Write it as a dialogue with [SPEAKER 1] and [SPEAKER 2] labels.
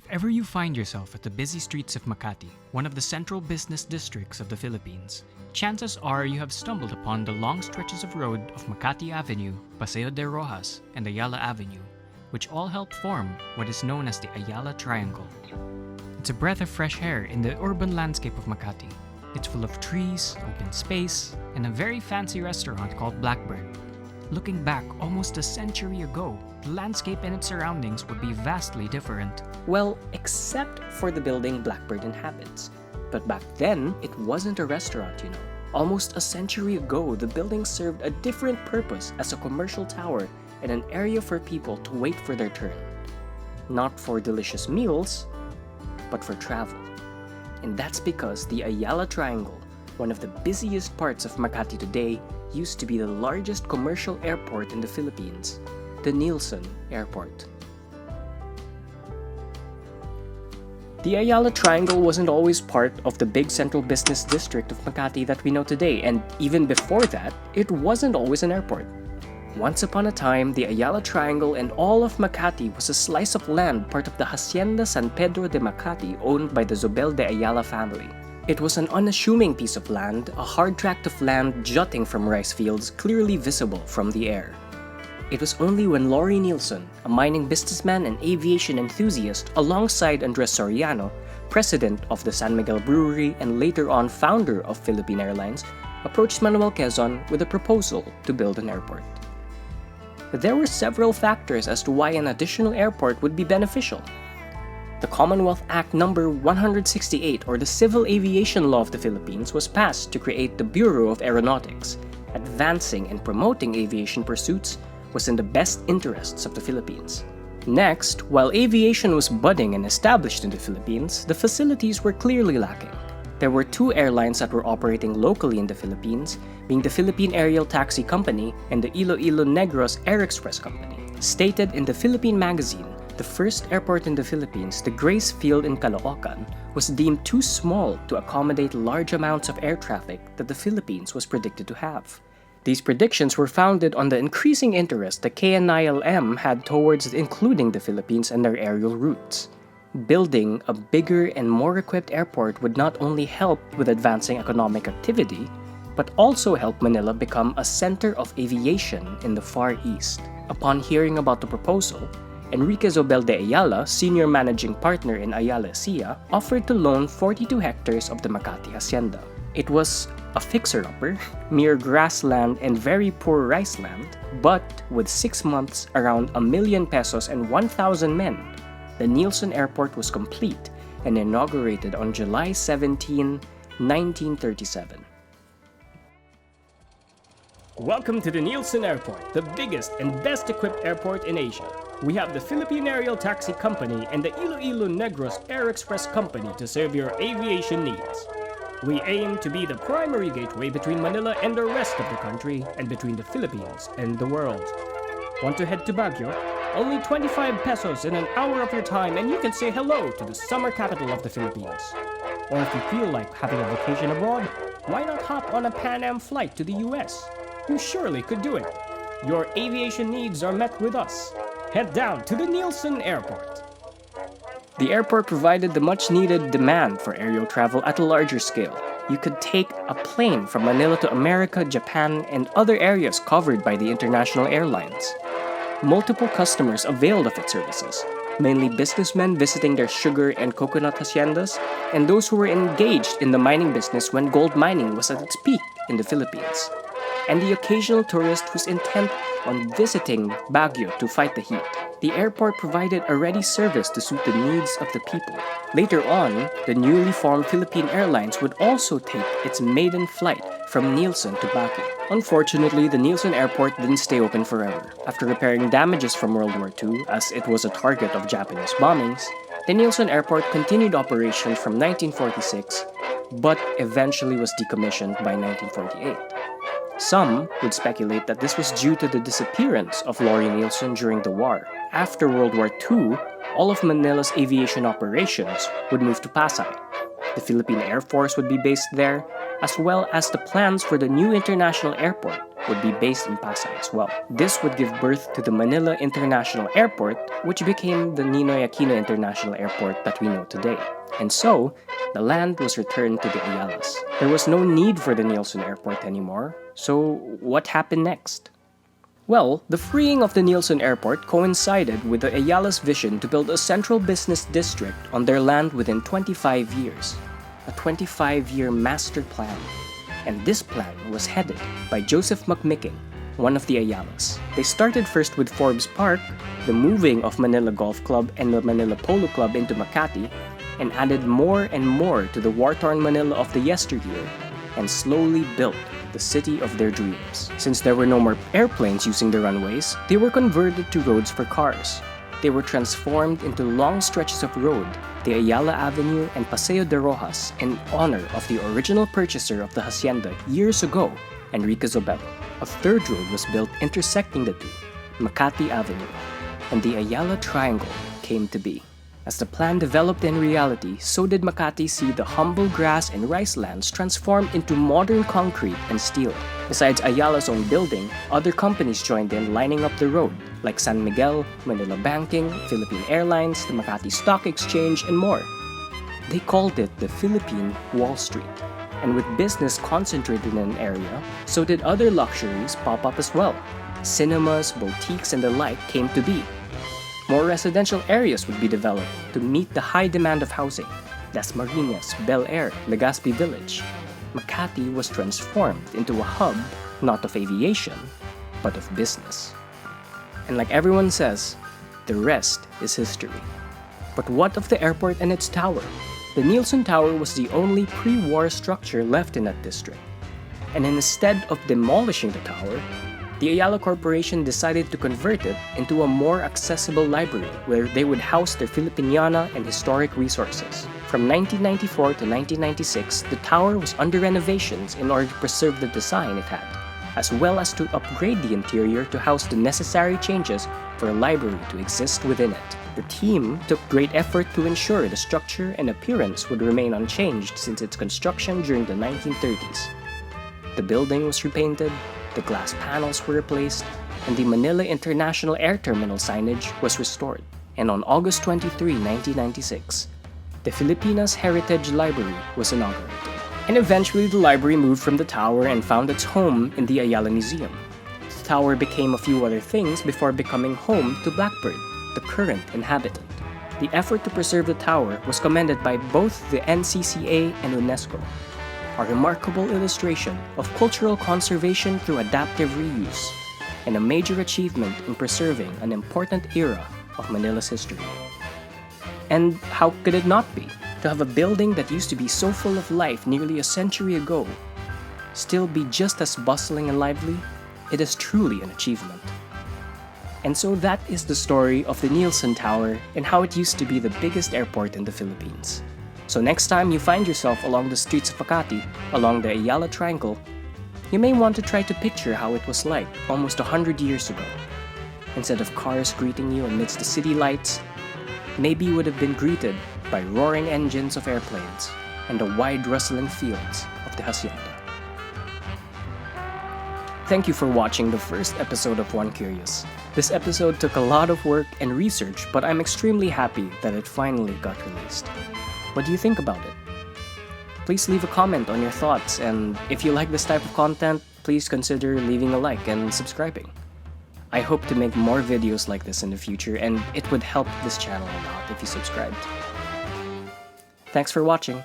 [SPEAKER 1] If ever you find yourself at the busy streets of Makati, one of the central business districts of the Philippines, chances are you have stumbled upon the long stretches of road of Makati Avenue, Paseo de Roxas, and Ayala Avenue, which all help form what is known as the Ayala Triangle. It's a breath of fresh air in the urban landscape of Makati. It's full of trees, open space, and a very fancy restaurant called Blackbird. Looking back almost a century ago, the landscape and its surroundings would be vastly different.
[SPEAKER 2] Well, except for the building Blackbird inhabits. But back then, it wasn't a restaurant, you know. Almost a century ago, the building served a different purpose as a commercial tower and an area for people to wait for their turn. Not for delicious meals, but for travel. And that's because the Ayala Triangle, one of the busiest parts of Makati today, used to be the largest commercial airport in the Philippines, the Nielson Airport. The Ayala Triangle wasn't always part of the big central business district of Makati that we know today, and even before that, it wasn't always an airport. Once upon a time, the Ayala Triangle and all of Makati was a slice of land part of the Hacienda San Pedro de Makati owned by the Zobel de Ayala family. It was an unassuming piece of land, a hard tract of land jutting from rice fields clearly visible from the air. It was only when Laurie Nielson, a mining businessman and aviation enthusiast alongside Andres Soriano, president of the San Miguel Brewery and later on founder of Philippine Airlines, approached Manuel Quezon with a proposal to build an airport. There were several factors as to why an additional airport would be beneficial. The Commonwealth Act No. 168, or the Civil Aviation Law of the Philippines, was passed to create the Bureau of Aeronautics. Advancing and promoting aviation pursuits was in the best interests of the Philippines. Next, while aviation was budding and established in the Philippines, the facilities were clearly lacking. There were two airlines that were operating locally in the Philippines, being the Philippine Aerial Taxi Company and the Iloilo Negros Air Express Company. Stated in the Philippine magazine, the first airport in the Philippines, the Grace Field in Caloocan, was deemed too small to accommodate large amounts of air traffic that the Philippines was predicted to have. These predictions were founded on the increasing interest the KNILM had towards including the Philippines and their aerial routes. Building a bigger and more equipped airport would not only help with advancing economic activity, but also help Manila become a center of aviation in the Far East. Upon hearing about the proposal, Enrique Zobel de Ayala, senior managing partner in Ayala Asia, offered to loan 42 hectares of the Makati Hacienda. It was a fixer-upper, mere grassland and very poor rice land, but with 6 months, around 1 million pesos and 1,000 men, the Nielson Airport was complete and inaugurated on July 17, 1937.
[SPEAKER 3] Welcome to the Nielson Airport, the biggest and best equipped airport in Asia. We have the Philippine Aerial Taxi Company and the Iloilo Negros Air Express Company to serve your aviation needs. We aim to be the primary gateway between Manila and the rest of the country and between the Philippines and the world. Want to head to Baguio? Only 25 pesos in an hour of your time and you can say hello to the summer capital of the Philippines. Or if you feel like having a vacation abroad, why not hop on a Pan Am flight to the US? You surely could do it. Your aviation needs are met with us. Head down to the Nielson Airport.
[SPEAKER 2] The airport provided the much-needed demand for aerial travel at a larger scale. You could take a plane from Manila to America, Japan, and other areas covered by the international airlines. Multiple customers availed of its services, mainly businessmen visiting their sugar and coconut haciendas, and those who were engaged in the mining business when gold mining was at its peak in the Philippines, and the occasional tourist who's intent on visiting Baguio to fight the heat. The airport provided a ready service to suit the needs of the people. Later on, the newly formed Philippine Airlines would also take its maiden flight from Nielson to Baguio. Unfortunately, the Nielson Airport didn't stay open forever. After repairing damages from World War II, as it was a target of Japanese bombings, the Nielson Airport continued operations from 1946, but eventually was decommissioned by 1948. Some would speculate that this was due to the disappearance of Laurie Nielson during the war. After World War II, all of Manila's aviation operations would move to Pasay. The Philippine Air Force would be based there, as well as the plans for the new international airport would be based in Pasay as well. This would give birth to the Manila International Airport, which became the Ninoy Aquino International Airport that we know today. And so, the land was returned to the Ayalas. There was no need for the Nielson Airport anymore, so what happened next? Well, the freeing of the Nielson Airport coincided with the Ayala's vision to build a central business district on their land within 25 years. A 25-year master plan. And this plan was headed by Joseph McMicking, one of the Ayalas. They started first with Forbes Park, the moving of Manila Golf Club and the Manila Polo Club into Makati, and added more and more to the war-torn Manila of the yesteryear, and slowly built the city of their dreams. Since there were no more airplanes using the runways, they were converted to roads for cars. They were transformed into long stretches of road, the Ayala Avenue and Paseo de Roxas, in honor of the original purchaser of the hacienda years ago, Enrique Zobel. A third road was built intersecting the two, Makati Avenue, and the Ayala Triangle came to be. As the plan developed in reality, so did Makati see the humble grass and rice lands transform into modern concrete and steel. Besides Ayala's own building, other companies joined in lining up the road, like San Miguel, Manila Banking, Philippine Airlines, the Makati Stock Exchange, and more. They called it the Philippine Wall Street. And with business concentrated in an area, so did other luxuries pop up as well. Cinemas, boutiques, and the like came to be. More residential areas would be developed to meet the high demand of housing. Las Marinas, Bel Air, Legazpi Village. Makati was transformed into a hub not of aviation, but of business. And like everyone says, the rest is history. But what of the airport and its tower? The Nielson Tower was the only pre-war structure left in that district. And instead of demolishing the tower, the Ayala Corporation decided to convert it into a more accessible library where they would house their Filipiniana and historic resources. From 1994 to 1996, the tower was under renovations in order to preserve the design it had, as well as to upgrade the interior to house the necessary changes for a library to exist within it. The team took great effort to ensure the structure and appearance would remain unchanged since its construction during the 1930s. The building was repainted, the glass panels were replaced, and the Manila International Air Terminal signage was restored. And on August 23, 1996, the Filipinas Heritage Library was inaugurated. And eventually the library moved from the tower and found its home in the Ayala Museum. The tower became a few other things before becoming home to Blackbird, the current inhabitant. The effort to preserve the tower was commended by both the NCCA and UNESCO. A remarkable illustration of cultural conservation through adaptive reuse, and a major achievement in preserving an important era of Manila's history. And how could it not be? To have a building that used to be so full of life nearly a century ago still be just as bustling and lively, it is truly an achievement. And so that is the story of the Nielson Tower and how it used to be the biggest airport in the Philippines. So next time you find yourself along the streets of Makati, along the Ayala Triangle, you may want to try to picture how it was like almost 100 years ago. Instead of cars greeting you amidst the city lights, maybe you would have been greeted by roaring engines of airplanes and the wide rustling fields of the hacienda. Thank you for watching the first episode of One Curious. This episode took a lot of work and research, but I'm extremely happy that it finally got released. What do you think about it? Please leave a comment on your thoughts, and if you like this type of content, please consider leaving a like and subscribing. I hope to make more videos like this in the future, and it would help this channel a lot if you subscribed. Thanks for watching.